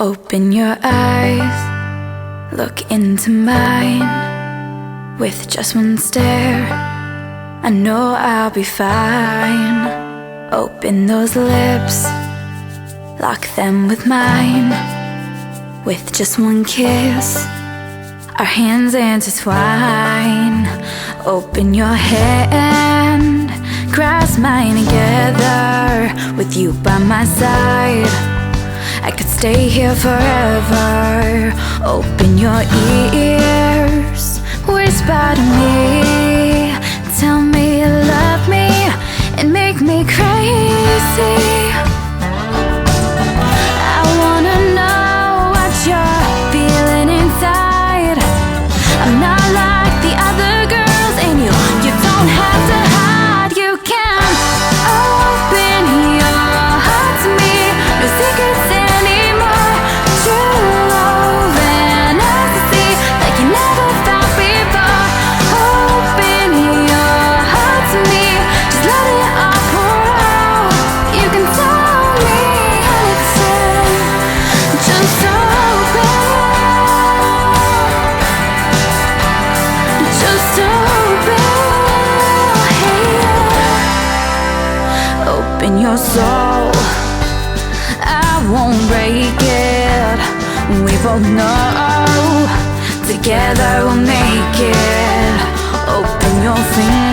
Open your eyes, look into mine. With just one stare, I know I'll be fine. Open those lips, lock them with mine. With just one kiss, our hands intertwine. Open your hand, grasp mine together. With you by my side, I could stay here forever. Open your ears, whisper to me. Tell me you love me and make me crazy. I wanna know what you're feeling inside. I'm not like the other girls, and you don't have to hide. You can open your heart to me. No secrets anymore. True love and ecstasy like you never felt before. Open your heart to me. Just let it all pour out. You can tell me anything. Just open. Just open. Yeah. Open your soul, I won't break it. We both know together we'll make it. Open your fingers,